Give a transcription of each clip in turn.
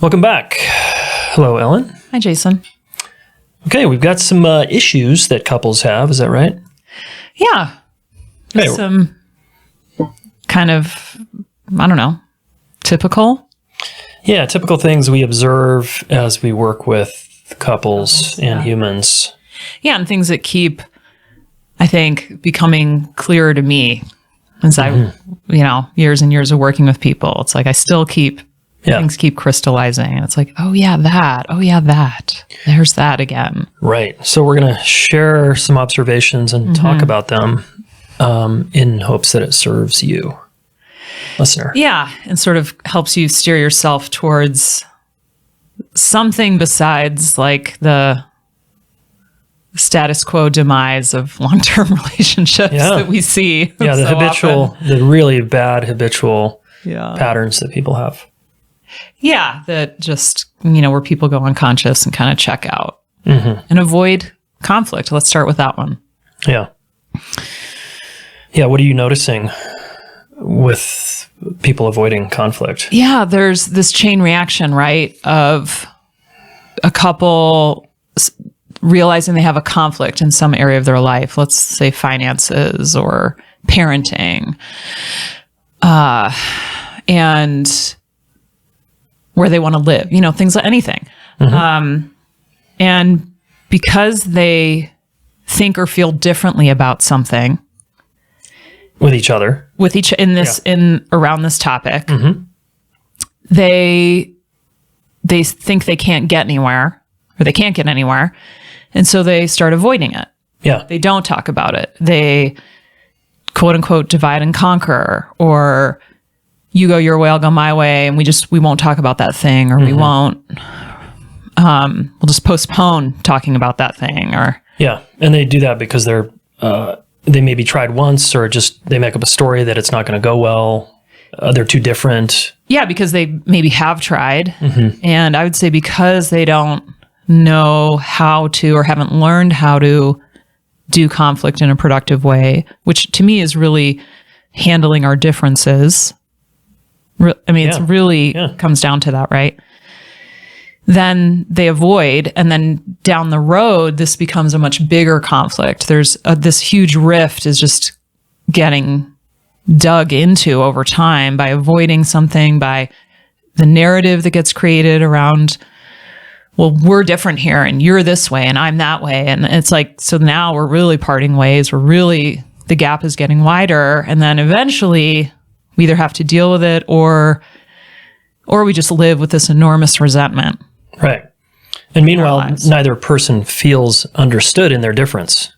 Welcome back. Hello, Ellen. Hi, Jayson. Okay, we've got some issues that couples have. Is that right? Yeah. Okay. Some kind of, I don't know, typical. Yeah, typical things we observe as we work with couples and humans. Yeah, and things that keep, I think, becoming clearer to me as I, years and years of working with people. It's like I still things keep crystallizing. And it's like, oh yeah, that. Oh yeah, that. There's that again. Right. So we're going to share some observations and talk about them in hopes that it serves you, listener. Yeah, and sort of helps you steer yourself towards something besides like the status quo demise of long-term relationships that we see. Yeah, the so habitual, often. the really bad habitual patterns that people have. Yeah, that just, where people go unconscious and kind of check out and avoid conflict. Let's start with that one. Yeah. Yeah, what are you noticing with people avoiding conflict? Yeah, there's this chain reaction, right, of a couple realizing they have a conflict in some area of their life. Let's say finances or parenting, and where they want to live, things like anything. And because they think or feel differently about something with each other, around this topic, they think they can't get anywhere, or they can't get anywhere. And so they start avoiding it. Yeah. They don't talk about it. They quote unquote divide and conquer, or you go your way, I'll go my way. And we won't talk about that thing, or we'll just postpone talking about that thing, or. Yeah. And they do that because they maybe tried once, or just they make up a story that it's not going to go well. They're too different. Yeah, because they maybe have tried. And I would say because they don't know how to, or haven't learned how to do conflict in a productive way, which to me is really handling our differences. It's really comes down to that, right? Then they avoid, and then down the road, this becomes a much bigger conflict. There's this huge rift is just getting dug into over time by avoiding something, by the narrative that gets created around, well, we're different here, and you're this way, and I'm that way. And it's like, so now we're really parting ways. The gap is getting wider. And then eventually we either have to deal with it or we just live with this enormous resentment. Right. And meanwhile, neither person feels understood in their difference.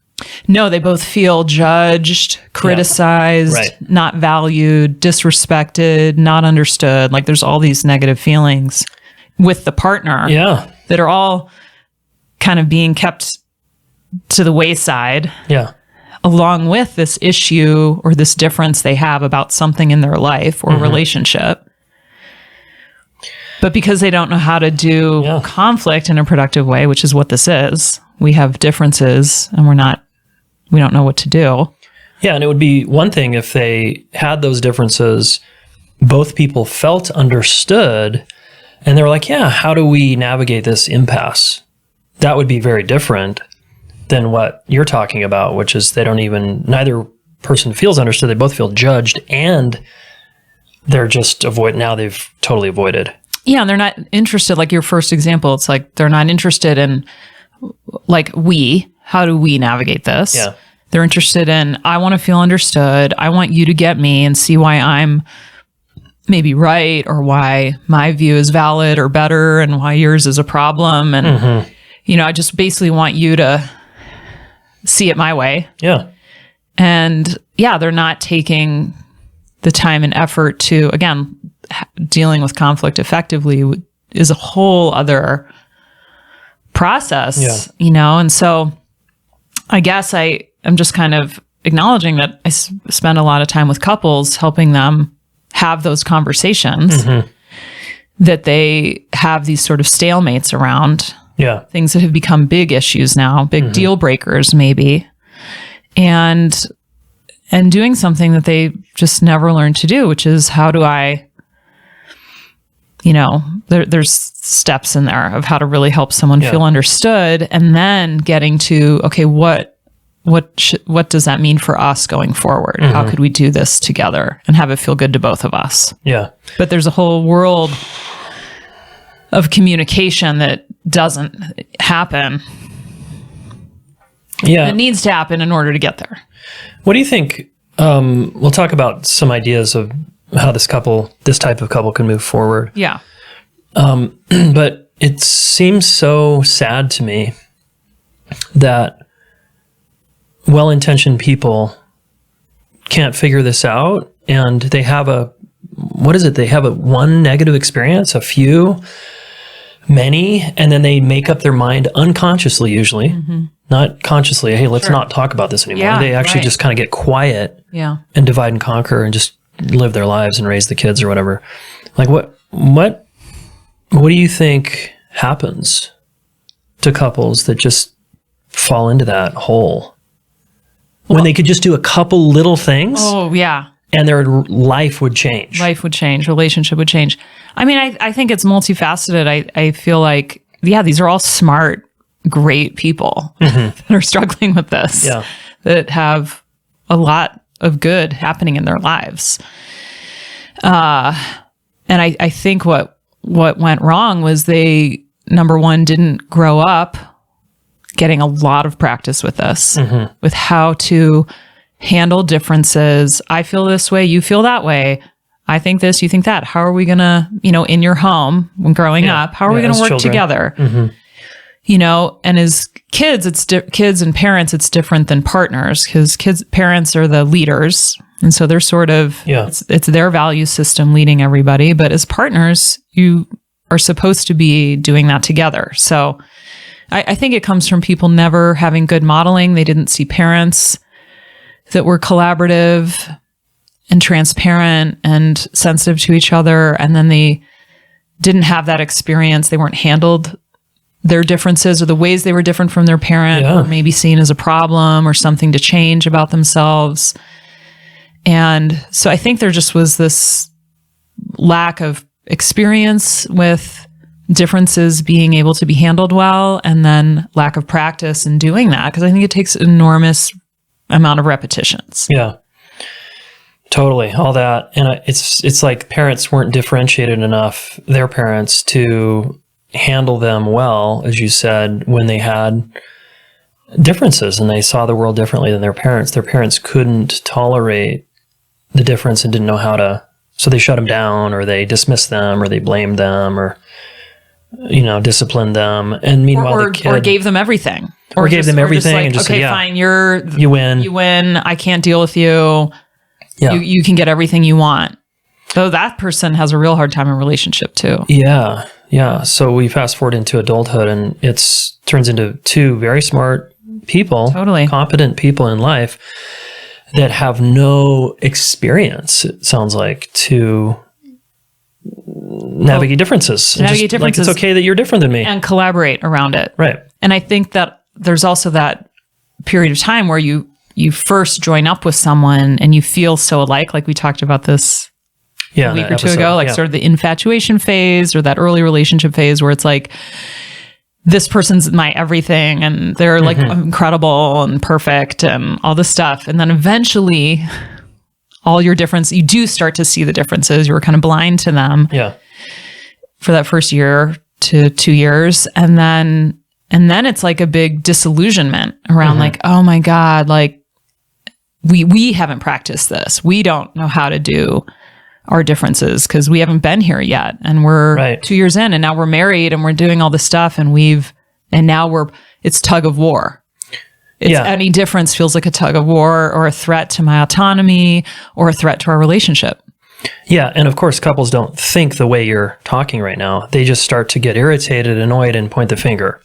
No, they both feel judged, criticized, not valued, disrespected, not understood. Like there's all these negative feelings with the partner that are all kind of being kept to the wayside. Yeah. Along with this issue or this difference they have about something in their life or relationship. But because they don't know how to do conflict in a productive way, which is what this is, we have differences and we don't know what to do. Yeah, and it would be one thing if they had those differences, both people felt understood, and they were like, yeah, how do we navigate this impasse? That would be very different than what you're talking about, which is neither person feels understood, they both feel judged, and they're just they've totally avoided. Yeah, and they're not interested, like your first example, it's like they're not interested in, like, how do we navigate this? Yeah. They're interested in, I want to feel understood, I want you to get me and see why I'm maybe right, or why my view is valid or better, and why yours is a problem. And, I just basically want you to see it my way. Yeah. And they're not taking the time and effort to, again, dealing with conflict effectively is a whole other process, and so I guess I'm just kind of acknowledging that I spend a lot of time with couples helping them have those conversations that they have these sort of stalemates around things that have become big issues now, big deal breakers maybe, and doing something that they just never learned to do, which is how do I there's steps in there of how to really help someone feel understood, and then getting to, okay, what does that mean for us going forward? How could we do this together and have it feel good to both of us? Yeah. But there's a whole world of communication that doesn't happen. Yeah. It needs to happen in order to get there. What do you think? We'll talk about some ideas of how this type of couple can move forward. Yeah. But it seems so sad to me that well-intentioned people can't figure this out, and they have they have one negative experience, a few, many, and then they make up their mind unconsciously, usually, not consciously. Hey, let's not talk about this anymore. Yeah, they actually just kind of get quiet and divide and conquer and just live their lives and raise the kids or whatever. Like what do you think happens to couples that just fall into that hole? When they could just do a couple little things. Oh, yeah. And their life would change. Life would change. Relationship would change. I mean, I think it's multifaceted. I feel like, these are all smart, great people that are struggling with this, that have a lot of good happening in their lives. And I think what went wrong was they, number one, didn't grow up getting a lot of practice with this, with how to handle differences. I feel this way, you feel that way. I think this, you think that. How are we going to, in your home when growing up, how are we going to work together? And as kids, kids and parents, it's different than partners, because parents are the leaders. And so they're sort of, it's their value system leading everybody. But as partners, you are supposed to be doing that together. So I think it comes from people never having good modeling. They didn't see parents that were collaborative and transparent and sensitive to each other. And then they didn't have that experience. They weren't handled their differences or the ways they were different from their parent, or maybe seen as a problem or something to change about themselves. And so I think there just was this lack of experience with differences being able to be handled well, and then lack of practice in doing that, because I think it takes an enormous amount of repetitions. Yeah, totally. All that. And it's like parents weren't differentiated enough, their parents, to handle them well, as you said, when they had differences and they saw the world differently than their parents. Their parents couldn't tolerate the difference and didn't know how to, so they shut them down, or they dismissed them, or they blamed them, or disciplined them. And meanwhile, the kid, or gave them everything, or gave them everything, and just okay, said, fine, you win. I can't deal with you. Yeah. You can get everything you want. So that person has a real hard time in relationship too. Yeah. Yeah. So we fast forward into adulthood, and turns into two very smart people, totally competent people in life that have no experience, it sounds like, to navigate differences. Like, it's okay that you're different than me. And collaborate around it. Right. And I think that there's also that period of time where you first join up with someone and you feel so alike, like we talked about this a week or two ago, like sort of the infatuation phase or that early relationship phase where it's like, this person's my everything and they're like incredible and perfect and all this stuff. And then eventually all your you do start to see the differences. You were kind of blind to them for that first year to 2 years. And then it's like a big disillusionment around like, oh my God, like we haven't practiced this. We don't know how to do our differences because we haven't been here yet. And we're 2 years in and now we're married and we're doing all this stuff and now it's tug of war. Any difference feels like a tug of war or a threat to my autonomy or a threat to our relationship. Yeah. And of course, couples don't think the way you're talking right now. They just start to get irritated, annoyed, and point the finger.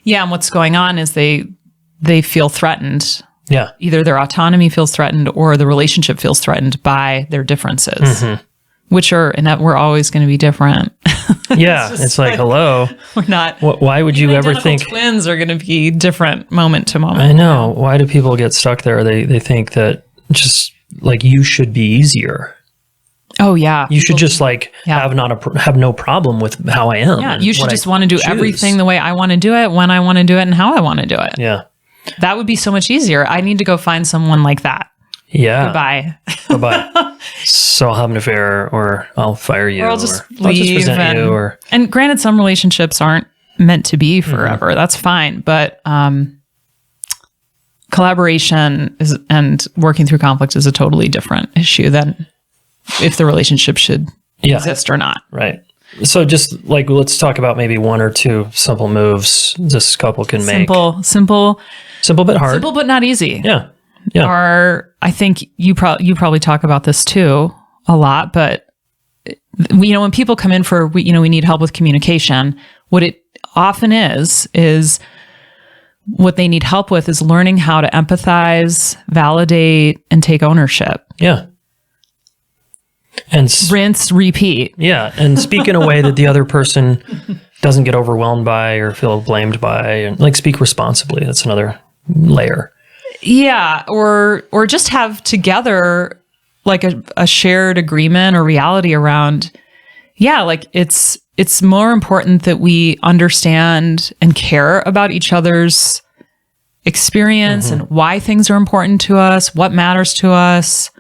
Yeah. And what's going on is they feel threatened. Yeah. Either their autonomy feels threatened or the relationship feels threatened by their differences, which are, and that we're always going to be different. Yeah. it's like, hello. We're not. Why would you ever think twins are going to be different moment to moment? I know. Why do people get stuck there? They think that just like you should be easier. Oh yeah. You should just like have no problem with how I am. Yeah. You should just want to do everything the way I want to do it, when I want to do it, and how I want to do it. Yeah. That would be so much easier. I need to go find someone like that. Yeah. Goodbye. Bye-bye. So I'll have an affair, or I'll fire you, or I'll just leave. I'll just resent you, and granted, some relationships aren't meant to be forever. That's fine. But collaboration and working through conflict is a totally different issue than if the relationship should exist or not. Right. So just like, let's talk about maybe one or two simple moves this couple can make. Simple but hard. Simple but not easy. Yeah. Yeah. I think you probably talk about this too a lot, but when people come in for, we need help with communication, what it often is what they need help with is learning how to empathize, validate, and take ownership. Yeah. And rinse, repeat. Yeah. And speak in a way that the other person doesn't get overwhelmed by or feel blamed by, and like speak responsibly. That's another layer. Yeah. Or just have together like a shared agreement or reality around, like it's more important that we understand and care about each other's experience and why things are important to us, what matters to us,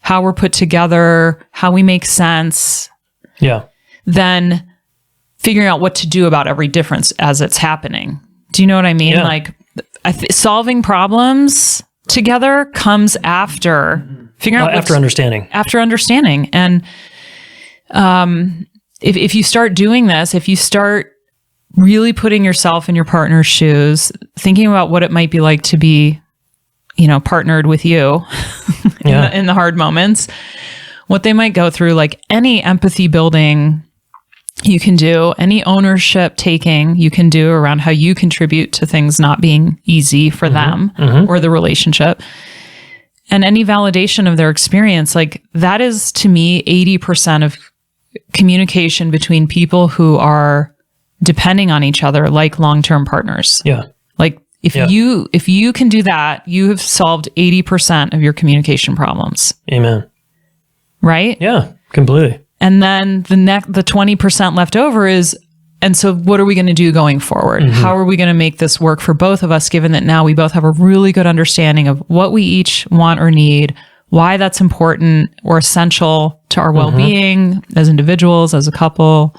how we're put together, how we make sense. Yeah. Then figuring out what to do about every difference as it's happening. Do you know what I mean? Yeah. Like solving problems together comes after figuring out after understanding. After understanding. And if you start doing this, if you start really putting yourself in your partner's shoes, thinking about what it might be like to be, partnered with you in the hard moments, what they might go through, like any empathy building you can do, any ownership taking you can do around how you contribute to things not being easy for them or the relationship, and any validation of their experience, like that is to me 80% of communication between people who are depending on each other like long-term partners. Yeah. Like if you can do that, you have solved 80% of your communication problems. Amen. Right? Yeah, completely. And then the 20% left over is, and so what are we going to do going forward? How are we going to make this work for both of us, given that now we both have a really good understanding of what we each want or need, why that's important or essential to our well-being as individuals, as a couple.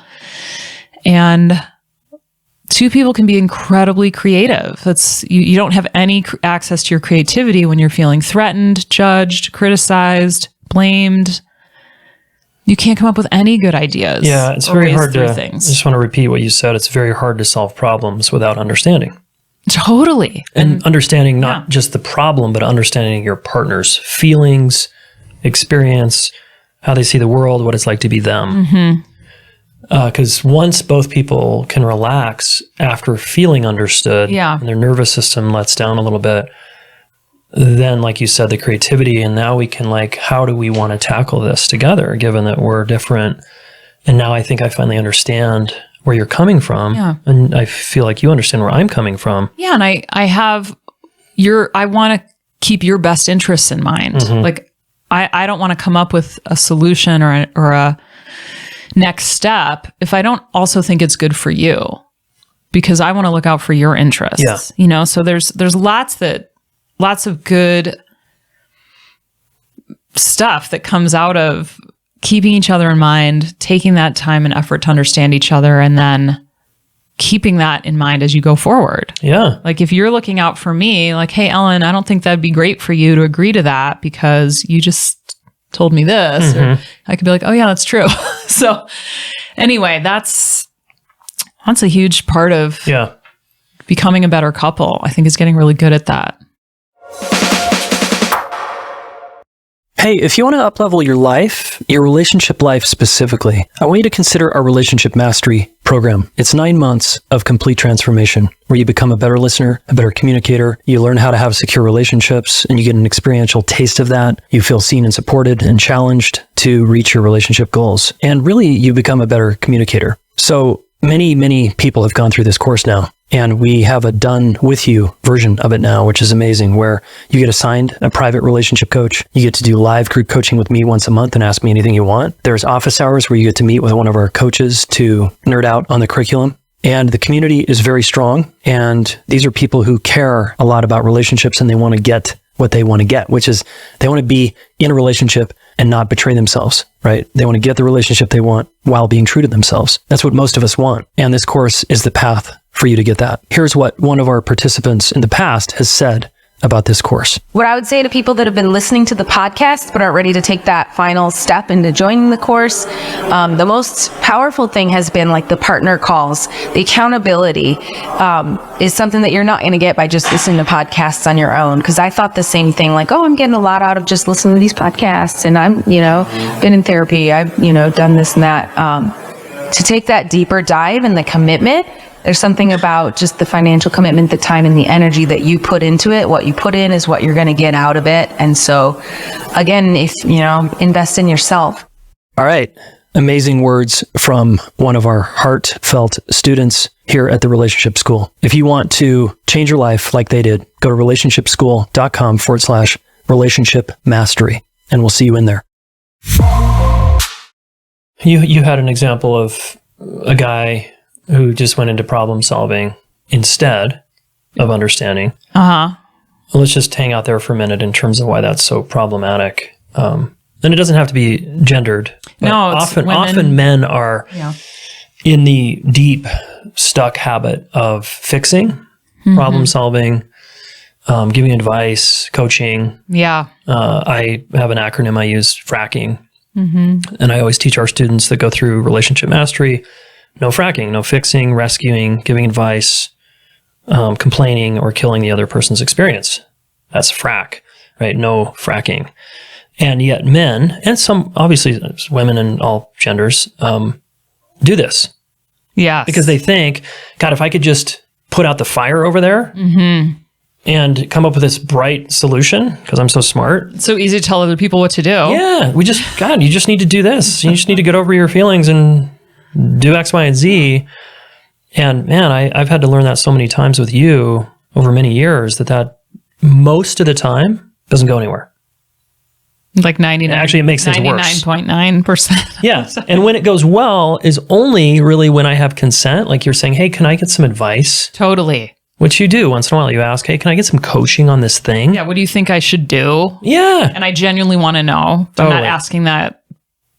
And two people can be incredibly creative. You don't have any access to your creativity when you're feeling threatened, judged, criticized, blamed. You can't come up with any good ideas. Yeah, it's very hard to, I just want to repeat what you said. It's very hard to solve problems without understanding. Totally. And understanding not just the problem, but understanding your partner's feelings, experience, how they see the world, what it's like to be them. Because once both people can relax after feeling understood and their nervous system lets down a little bit, then, like you said, the creativity, and now we can how do we want to tackle this together, given that we're different? And now I think I finally understand where you're coming from. Yeah. And I feel like you understand where I'm coming from. Yeah. And I want to keep your best interests in mind. Like, I don't want to come up with a solution or a next step if I don't also think it's good for you, because I want to look out for your interests. Yeah. So there's lots of good stuff that comes out of keeping each other in mind, taking that time and effort to understand each other, and then keeping that in mind as you go forward. Yeah. Like if you're looking out for me, like, hey, Ellen, I don't think that'd be great for you to agree to that because you just told me this. Or I could be like, oh yeah, that's true. So anyway, that's a huge part of becoming a better couple. I think is getting really good at that. Hey, if you want to uplevel your life, your relationship life specifically, I want you to consider our Relationship Mastery program. It's 9 months of complete transformation where you become a better listener, a better communicator. You learn how to have secure relationships and you get an experiential taste of that. You feel seen and supported and challenged to reach your relationship goals. And really, you become a better communicator. So many people have gone through this course now. And we have a done with you version of it now, which is amazing, where you get assigned a private relationship coach. You get to do live group coaching with me once a month and ask me anything you want. There's office hours where you get to meet with one of our coaches to nerd out on the curriculum. And the community is very strong. And these are people who care a lot about relationships, and they want to get what they want to get, which is they want to be in a relationship and not betray themselves, right? They want to get the relationship they want while being true to themselves. That's what most of us want. And this course is the path for you to get that. Here's what one of our participants in the past has said about this course. What I would say to people that have been listening to the podcast but aren't ready to take that final step into joining the course, the most powerful thing has been like the partner calls. The accountability is something that you're not going to get by just listening to podcasts on your own. Because I thought the same thing, like, oh, I'm getting a lot out of just listening to these podcasts, and I'm, been in therapy, I've, done this and that. To take that deeper dive and the commitment, there's something about just the financial commitment, the time and the energy that you put into it. What you put in is what you're going to get out of it. And so, again, if, invest in yourself. All right. Amazing words from one of our heartfelt students here at the Relationship School. If you want to change your life like they did, go to relationshipschool.com/relationship mastery, and we'll see you in there. You had an example of a guy who just went into problem solving instead of understanding. Well, let's just hang out there for a minute in terms of why that's so problematic. And it doesn't have to be gendered. No, often men are in the deep, stuck habit of fixing, problem solving, giving advice, coaching. Yeah. I have an acronym I use, fracking. And I always teach our students that go through relationship mastery, no fracking, no fixing, rescuing, giving advice, complaining, or killing the other person's experience. That's frack, right? No fracking. And yet men, and some, obviously women and all genders, do this. Yeah. Because they think, God, if I could just put out the fire over there and come up with this bright solution, because I'm so smart. It's so easy to tell other people what to do. Yeah. You just need to do this. You just need to get over your feelings and do X, Y, and Z. And man, I've had to learn that so many times with you over many years that most of the time doesn't go anywhere. Like 99. Actually, it makes things worse. 99.9%. Yeah. And when it goes well is only really when I have consent. Like you're saying, hey, can I get some advice? Totally. Which you do once in a while. You ask, hey, can I get some coaching on this thing? Yeah. What do you think I should do? Yeah. And I genuinely want to know. Totally. I'm not asking that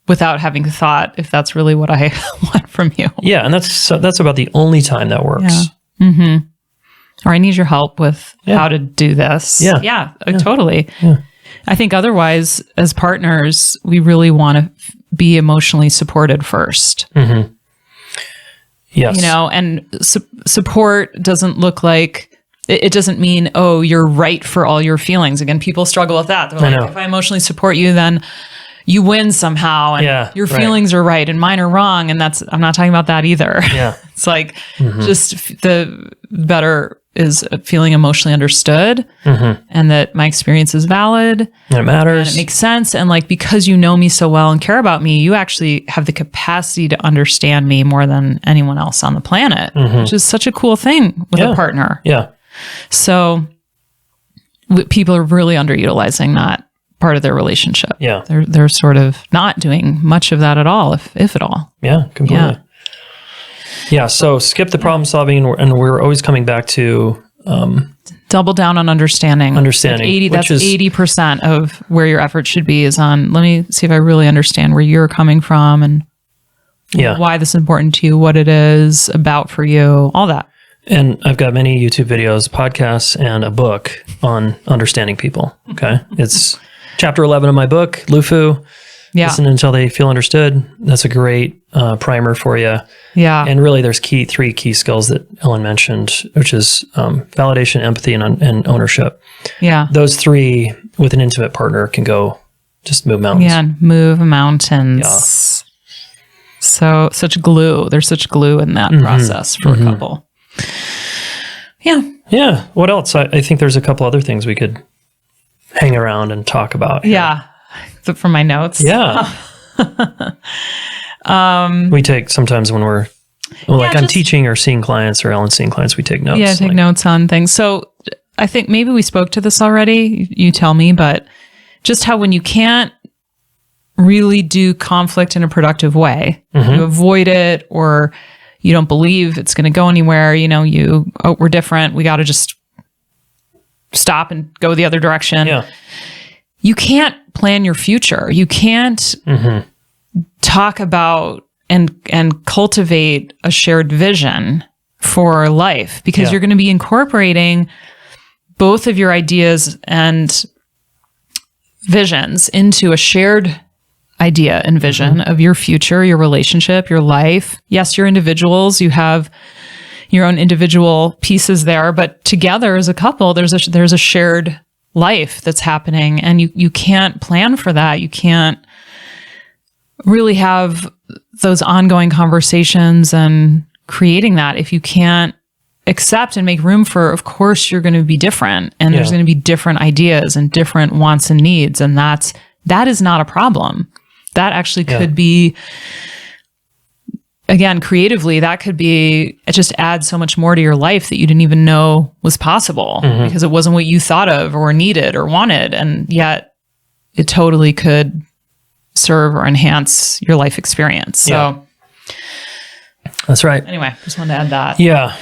without having thought if that's really what I want from you. Yeah. And that's about the only time that works. Yeah. Or I need your help with how to do this. Yeah. Yeah. Totally. Yeah. I think otherwise, as partners, we really want to be emotionally supported first. Yes. And support doesn't look like, it doesn't mean, oh, you're right for all your feelings. Again, people struggle with that. They're like, if I emotionally support you, then you win somehow, and your feelings are right and mine are wrong. And I'm not talking about that either. Yeah. It's like just the better is feeling emotionally understood and that my experience is valid. And it matters. And it makes sense. And like, because you know me so well and care about me, you actually have the capacity to understand me more than anyone else on the planet, which is such a cool thing with a partner. Yeah. So people are really underutilizing that part of their relationship. Yeah. They're sort of not doing much of that at all, if at all. Yeah, completely. Yeah. So skip the problem solving, and we're always coming back to double down on understanding. Like that's 80% of where your effort should be is on, let me see if I really understand where you're coming from and why this is important to you, what it is about for you, all that. And I've got many YouTube videos, podcasts, and a book on understanding people. Okay. It's chapter 11 of my book, LUFU. Yeah. Listen until they feel understood. That's a great primer for you. Yeah. And really there's three key skills that Ellen mentioned, which is validation, empathy, and ownership. Yeah. Those three with an intimate partner can go just move mountains. Yeah. Move mountains. Yeah. So such glue. There's such glue in that process for a couple. Yeah. Yeah. What else? I think there's a couple other things we could hang around and talk about here. Yeah. From my notes. Yeah. We take sometimes when we're Well, like I'm teaching or seeing clients, or Ellen's seeing clients, we take notes. Yeah, take notes on things. So I think maybe we spoke to this already. You tell me, but just how when you can't really do conflict in a productive way, you avoid it, or you don't believe it's going to go anywhere. We're different. We got to just stop and go the other direction. Yeah. You can't plan your future. You can't talk about and cultivate a shared vision for life, because you're going to be incorporating both of your ideas and visions into a shared idea and vision of your future, your relationship, your life. Yes, you're individuals. You have your own individual pieces there, but together as a couple, there's a shared life that's happening, and you can't plan for that. You can't really have those ongoing conversations and creating that if you can't accept and make room for, of course, you're going to be different, and there's going to be different ideas and different wants and needs, and that is not a problem. That actually could be, again, creatively, that could be, it just adds so much more to your life that you didn't even know was possible because it wasn't what you thought of or needed or wanted. And yet it totally could serve or enhance your life experience. So that's right. Anyway, just wanted to add that. Yeah.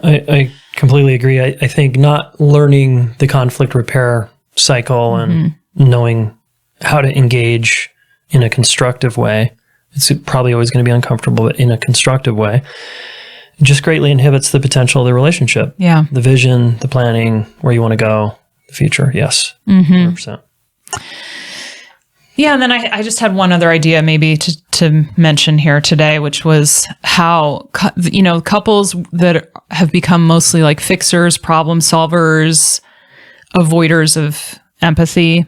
I completely agree. I think not learning the conflict repair cycle and knowing how to engage in a constructive way, it's probably always going to be uncomfortable, but in a constructive way, it just greatly inhibits the potential of the relationship. Yeah. The vision, the planning, where you want to go, the future. Yes. 100%. Yeah. And then I just had one other idea maybe to mention here today, which was how, couples that have become mostly like fixers, problem solvers, avoiders of empathy,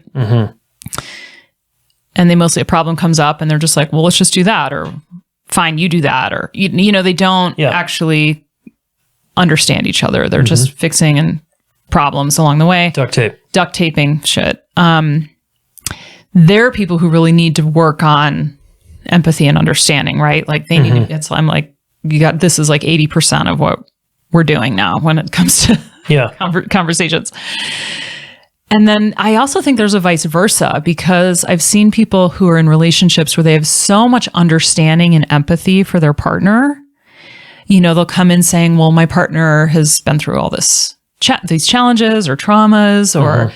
and they mostly, a problem comes up and they're just like, well, let's just do that, or fine, you do that, or, they don't actually understand each other. They're just fixing and problems along the way. Duct taping shit. There are people who really need to work on empathy and understanding, right? Like they need to, I'm like, this is like 80% of what we're doing now when it comes to conversations. And then I also think there's a vice versa, because I've seen people who are in relationships where they have so much understanding and empathy for their partner. They'll come in saying, well, my partner has been through all these challenges or traumas, or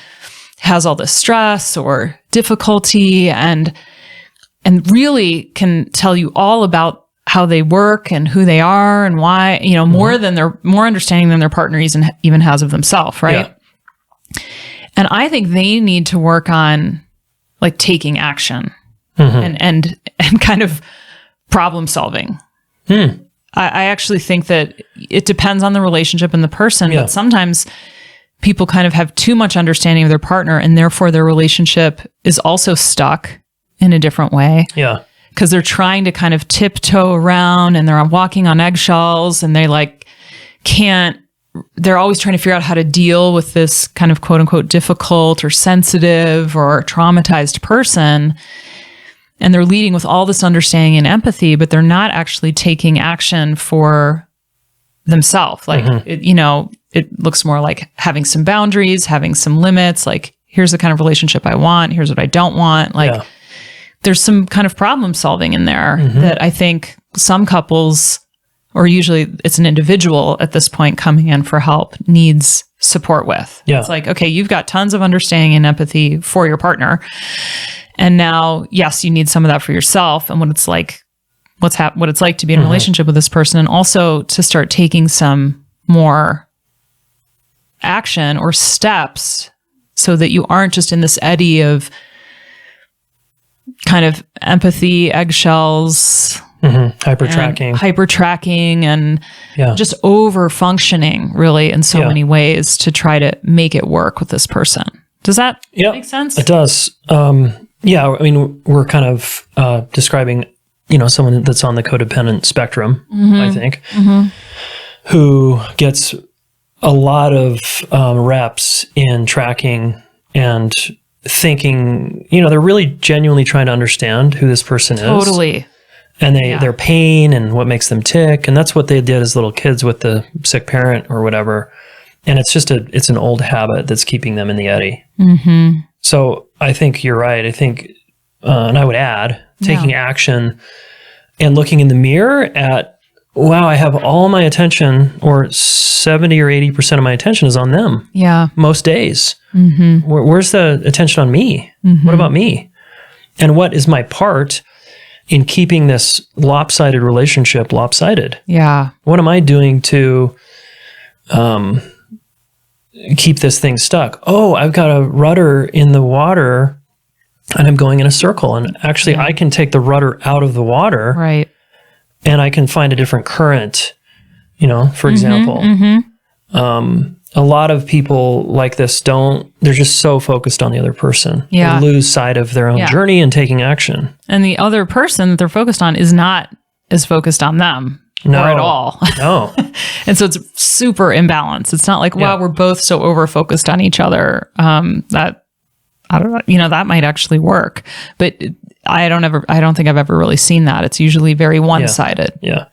has all this stress or difficulty, and really can tell you all about how they work and who they are and why, more understanding than their partner even has of themselves, right? Yeah. And I think they need to work on like taking action and kind of problem solving. I actually think that it depends on the relationship and the person, but sometimes people kind of have too much understanding of their partner, and therefore their relationship is also stuck in a different way. Yeah. Because they're trying to kind of tiptoe around, and they're walking on eggshells, and they like they're always trying to figure out how to deal with this kind of quote unquote difficult or sensitive or traumatized person. And they're leading with all this understanding and empathy, but they're not actually taking action for themselves. Like, it looks more like having some boundaries, having some limits. Like, here's the kind of relationship I want. Here's what I don't want. Like, there's some kind of problem solving in there that I think some couples, or usually it's an individual at this point coming in for help, needs support with. Yeah. It's like, okay, you've got tons of understanding and empathy for your partner. And now, yes, you need some of that for yourself and what it's like, what it's like to be in a relationship with this person. And also to start taking some more action or steps so that you aren't just in this eddy of kind of empathy, eggshells, hyper-tracking and just over-functioning really in so many ways to try to make it work with this person. Does that make sense? It does. I mean, we're kind of describing, someone that's on the codependent spectrum, I think, who gets a lot of reps in tracking and thinking, they're really genuinely trying to understand who this person is. Totally. and their pain and what makes them tick. And that's what they did as little kids with the sick parent or whatever. And it's just it's an old habit that's keeping them in the eddy. Mm-hmm. So I think you're right. I think, and I would add, taking action and looking in the mirror at, wow, I have all my attention, or 70 or 80% of my attention is on them. Yeah. Most days. Mm-hmm. Where's the attention on me? Mm-hmm. What about me? And what is my part in keeping this lopsided relationship lopsided? Yeah. What am I doing to keep this thing stuck? Oh, I've got a rudder in the water and I'm going in a circle. And actually, I can take the rudder out of the water. Right. And I can find a different current, for example. A lot of people like this they're just so focused on the other person. Yeah. They lose sight of their own journey and taking action. And the other person that they're focused on is not as focused on them or at all. No. And so it's super imbalanced. It's not like, wow, we're both so over-focused on each other that, I don't know, that might actually work. But I don't think I've ever really seen that. It's usually very one-sided. Yeah.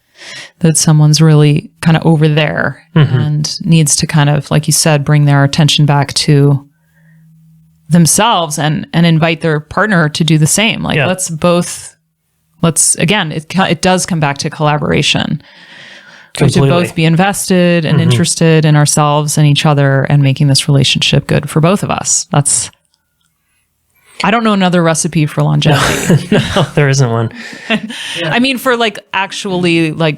That someone's really kind of over there and needs to kind of, like you said, bring their attention back to themselves and invite their partner to do the same. Like, again, it does come back to collaboration. Completely. To both be invested and interested in ourselves and each other and making this relationship good for both of us. I don't know another recipe for longevity. No, there isn't one. I mean, for actually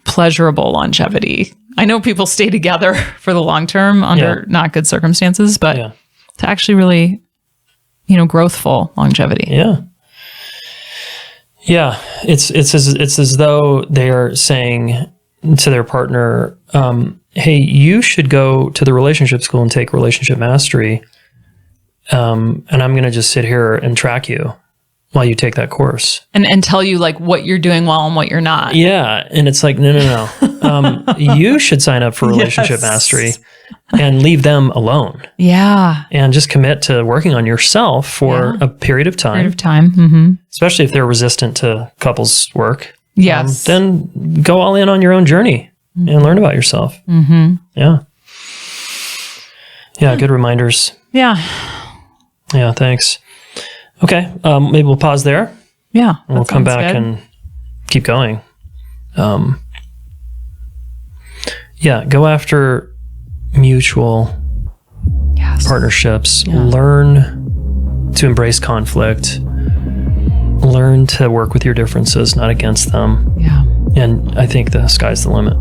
pleasurable longevity. I know people stay together for the long term under not good circumstances, but to actually really, growthful longevity. Yeah. Yeah. It's as though they're saying to their partner, hey, you should go to the relationship school and take relationship mastery. And I'm going to just sit here and track you while you take that course. And tell you what you're doing well and what you're not. Yeah. And it's like, no. You should sign up for relationship mastery and leave them alone. Yeah. And just commit to working on yourself for a period of time. Mm-hmm. Especially if they're resistant to couples work. Yes. Then go all in on your own journey and learn about yourself. Mm-hmm. Yeah. Yeah. Good reminders. Yeah. Yeah, thanks. Okay, maybe we'll pause there. Yeah. And we'll come back and keep going. Go after mutual partnerships. Yeah. Learn to embrace conflict. Learn to work with your differences, not against them. Yeah. And I think the sky's the limit.